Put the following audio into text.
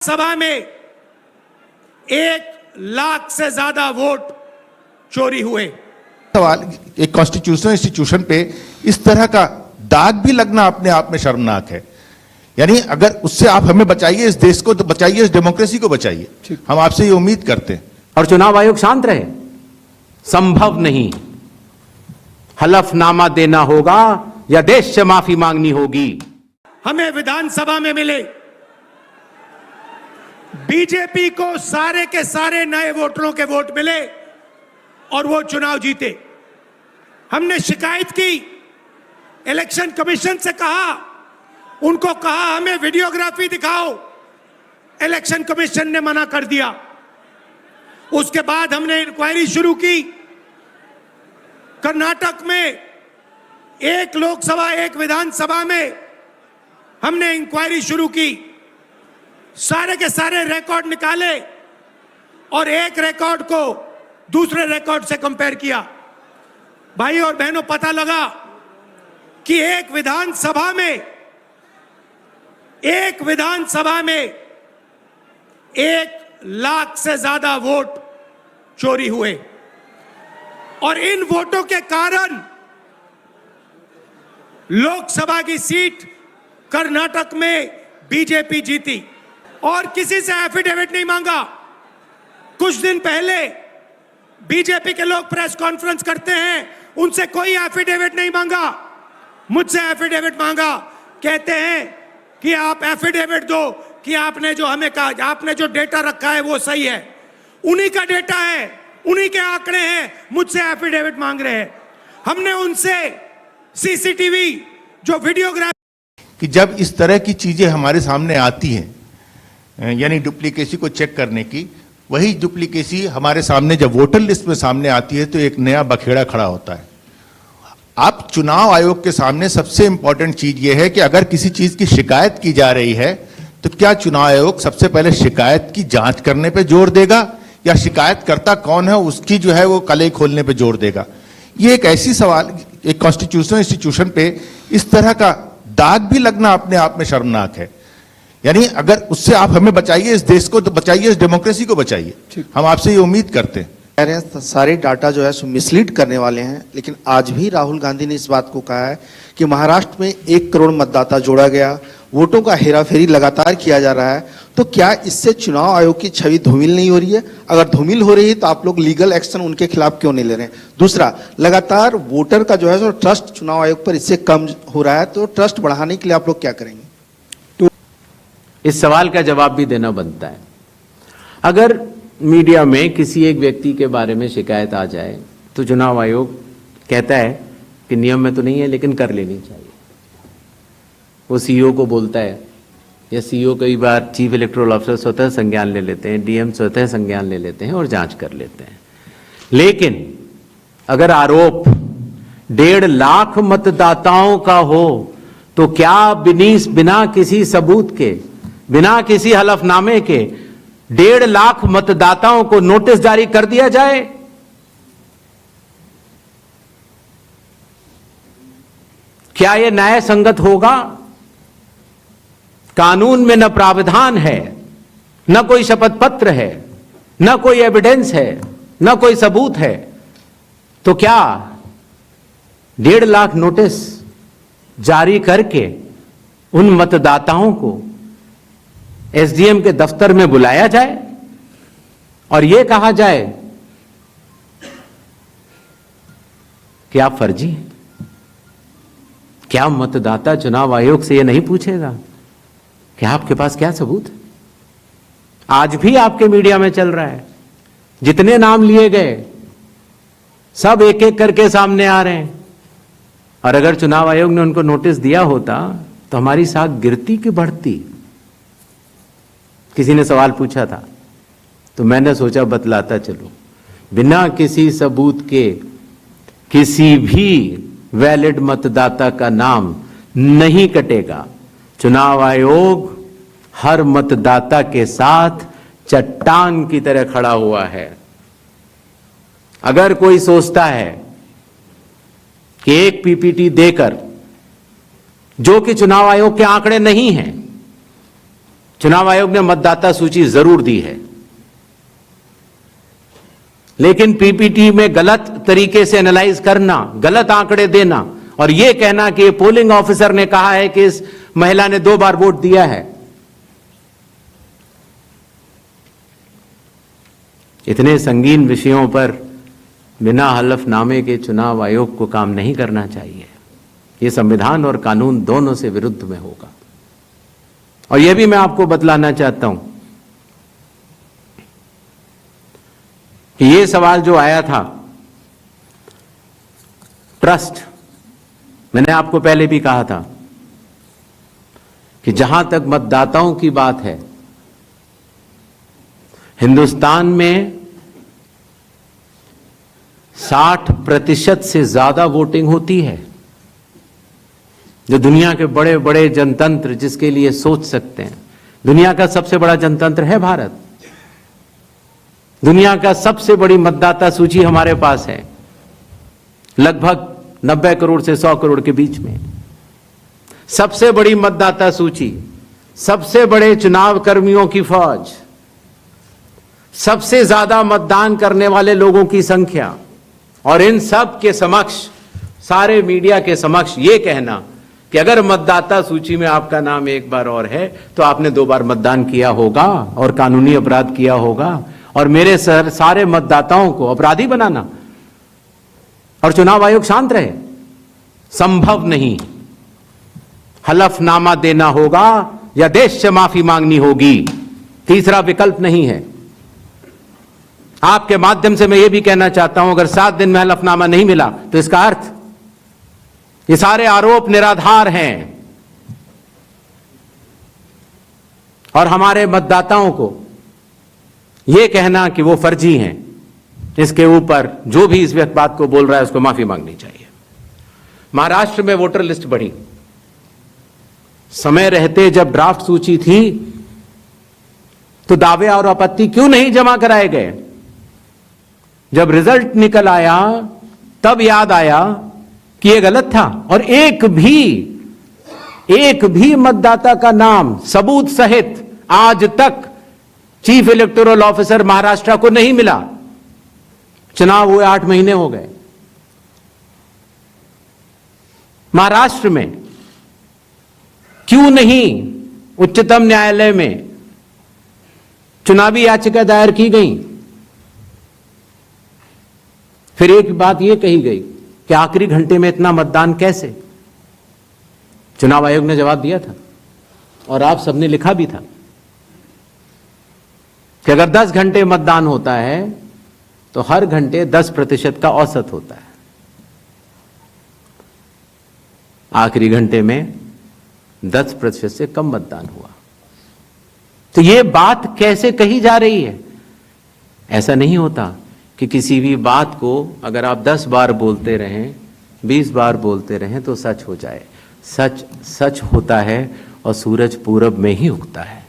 सभा में 1,00,000 से ज्यादा वोट चोरी हुए। सवाल, एक कॉन्स्टिट्यूशनल इंस्टीट्यूशन पे इस तरह का दाग भी लगना अपने आप में शर्मनाक है। यानी अगर उससे आप हमें बचाइए, इस देश को तो बचाइए, इस डेमोक्रेसी को बचाइए, हम आपसे ये उम्मीद करते हैं। और चुनाव आयोग शांत रहे, संभव नहीं। हलफनामा देना होगा या देश से माफी मांगनी होगी। हमें विधानसभा में मिले बीजेपी को सारे के सारे नए वोटरों के वोट मिले और वो चुनाव जीते। हमने शिकायत की, इलेक्शन कमीशन से कहा, उनको कहा हमें वीडियोग्राफी दिखाओ, इलेक्शन कमीशन ने मना कर दिया। उसके बाद हमने इंक्वायरी शुरू की। कर्नाटक में 1 लोकसभा 1 विधानसभा में हमने इंक्वायरी शुरू की, सारे के सारे रिकॉर्ड निकाले और एक रिकॉर्ड को दूसरे रिकॉर्ड से कंपेयर किया। भाई और बहनों, पता लगा कि एक विधानसभा में 1,00,000 से ज्यादा वोट चोरी हुए और इन वोटों के कारण लोकसभा की सीट कर्नाटक में बीजेपी जीती और किसी से एफिडेविट नहीं मांगा। कुछ दिन पहले बीजेपी के लोग प्रेस कॉन्फ्रेंस करते हैं, उनसे कोई एफिडेविट नहीं मांगा, मुझसे एफिडेविट मांगा। कहते हैं कि आप एफिडेविट दो कि आपने जो हमें कहा, आपने जो डेटा रखा है वो सही है। उन्हीं का डेटा है, उन्हीं के आंकड़े हैं, मुझसे एफिडेविट मांग रहे हैं। हमने उनसे सीसीटीवी जो वीडियोग्राफी कि जब इस तरह की चीजें हमारे सामने आती हैं, यानी डुप्लीकेसी को चेक करने की, वही डुप्लीकेसी हमारे सामने जब वोटर लिस्ट में सामने आती है तो एक नया बखेड़ा खड़ा होता है। आप चुनाव आयोग के सामने सबसे इंपॉर्टेंट चीज यह है कि अगर किसी चीज की शिकायत की जा रही है तो क्या चुनाव आयोग सबसे पहले शिकायत की जांच करने पे जोर देगा या शिकायतकर्ता कौन है उसकी जो है वो कलई खोलने पे जोर देगा। ये एक ऐसी सवाल, एक कॉन्स्टिट्यूशनल इंस्टीट्यूशन पे इस तरह का दाग भी लगना अपने आप में शर्मनाक है। यानी अगर उससे आप हमें बचाइए, इस देश को तो बचाइए, इस डेमोक्रेसी को बचाइए, हम आपसे ये उम्मीद करते हैं। कह रहे हैं सारे डाटा जो है सो मिसलीड करने वाले हैं, लेकिन आज भी राहुल गांधी ने इस बात को कहा है कि महाराष्ट्र में 1 करोड़ मतदाता जोड़ा गया, वोटों का हेराफेरी लगातार किया जा रहा है। तो क्या इससे चुनाव आयोग की छवि धूमिल नहीं हो रही है? अगर धूमिल हो रही है तो आप लोग लीगल एक्शन उनके खिलाफ क्यों नहीं ले रहे हैं? दूसरा, लगातार वोटर का जो है सो ट्रस्ट चुनाव आयोग पर इससे कम हो रहा है, तो ट्रस्ट बढ़ाने के लिए आप लोग क्या करेंगे? इस सवाल का जवाब भी देना बनता है। अगर मीडिया में किसी एक व्यक्ति के बारे में शिकायत आ जाए तो चुनाव आयोग कहता है कि नियम में तो नहीं है लेकिन कर लेनी चाहिए। वो सीईओ को बोलता है, या सीईओ कई बार चीफ इलेक्टोरल ऑफिसर स्वतः संज्ञान ले लेते हैं, डीएम स्वतः संज्ञान ले लेते हैं और जांच कर लेते हैं। लेकिन अगर आरोप 1.5 लाख मतदाताओं का हो तो क्या बिना किसी सबूत के, बिना किसी हलफनामे के 1.5 लाख मतदाताओं को नोटिस जारी कर दिया जाए? क्या यह न्याय संगत होगा? कानून में न प्रावधान है, न कोई शपथ पत्र है, न कोई एविडेंस है, न कोई सबूत है। तो क्या 1.5 लाख नोटिस जारी करके उन मतदाताओं को एसडीएम के दफ्तर में बुलाया जाए और यह कहा जाए कि आप फर्जी हैं? क्या मतदाता चुनाव आयोग से यह नहीं पूछेगा कि आपके पास क्या सबूत है? आज भी आपके मीडिया में चल रहा है, जितने नाम लिए गए सब एक एक करके सामने आ रहे हैं। और अगर चुनाव आयोग ने उनको नोटिस दिया होता तो हमारी साख गिरती कि बढ़ती? किसी ने सवाल पूछा था तो मैंने सोचा बतलाता चलो। बिना किसी सबूत के किसी भी वैलिड मतदाता का नाम नहीं कटेगा। चुनाव आयोग हर मतदाता के साथ चट्टान की तरह खड़ा हुआ है। अगर कोई सोचता है कि एक पीपीटी देकर, जो कि चुनाव आयोग के आंकड़े नहीं हैं, चुनाव आयोग ने मतदाता सूची जरूर दी है, लेकिन पीपीटी में गलत तरीके से एनालाइज करना, गलत आंकड़े देना और यह कहना कि पोलिंग ऑफिसर ने कहा है कि इस महिला ने 2 बार वोट दिया है, इतने संगीन विषयों पर बिना हलफनामे के चुनाव आयोग को काम नहीं करना चाहिए। यह संविधान और कानून दोनों से विरुद्ध में होगा। और यह भी मैं आपको बतलाना चाहता हूं कि यह सवाल जो आया था ट्रस्ट, मैंने आपको पहले भी कहा था कि जहां तक मतदाताओं की बात है, हिंदुस्तान में 60% से ज्यादा वोटिंग होती है। जो दुनिया के बड़े बड़े जनतंत्र जिसके लिए सोच सकते हैं, दुनिया का सबसे बड़ा जनतंत्र है भारत। दुनिया का सबसे बड़ी मतदाता सूची हमारे पास है, लगभग 90 करोड़ से 100 करोड़ के बीच में। सबसे बड़ी मतदाता सूची, सबसे बड़े चुनाव कर्मियों की फौज, सबसे ज्यादा मतदान करने वाले लोगों की संख्या, और इन सब के समक्ष, सारे मीडिया के समक्ष यह कहना कि अगर मतदाता सूची में आपका नाम एक बार और है तो आपने 2 बार मतदान किया होगा और कानूनी अपराध किया होगा, और मेरे सारे मतदाताओं को अपराधी बनाना और चुनाव आयोग शांत रहे, संभव नहीं। हलफनामा देना होगा या देश से माफी मांगनी होगी, तीसरा विकल्प नहीं है। आपके माध्यम से मैं यह भी कहना चाहता हूं, अगर 7 दिन में हलफनामा नहीं मिला तो इसका अर्थ ये सारे आरोप निराधार हैं और हमारे मतदाताओं को यह कहना कि वो फर्जी हैं, इसके ऊपर जो भी इस बात को बोल रहा है उसको माफी मांगनी चाहिए। महाराष्ट्र में वोटर लिस्ट बढ़ी, समय रहते जब ड्राफ्ट सूची थी तो दावे और आपत्ति क्यों नहीं जमा कराए गए? जब रिजल्ट निकल आया तब याद आया कि यह गलत था, और एक भी मतदाता का नाम सबूत सहित आज तक चीफ इलेक्टोरल ऑफिसर महाराष्ट्र को नहीं मिला। चुनाव हुए 8 महीने हो गए। महाराष्ट्र में क्यों नहीं उच्चतम न्यायालय में चुनावी याचिका दायर की गई? फिर एक बात यह कही गई कि आखिरी घंटे में इतना मतदान कैसे? चुनाव आयोग ने जवाब दिया था और आप सबने लिखा भी था कि अगर 10 घंटे मतदान होता है तो हर घंटे 10% का औसत होता है। आखिरी घंटे में 10% से कम मतदान हुआ। तो यह बात कैसे कही जा रही है? ऐसा नहीं होता कि किसी भी बात को अगर आप 10 बार बोलते रहें, 20 बार बोलते रहें तो सच हो जाए। सच सच होता है और सूरज पूरब में ही उगता है।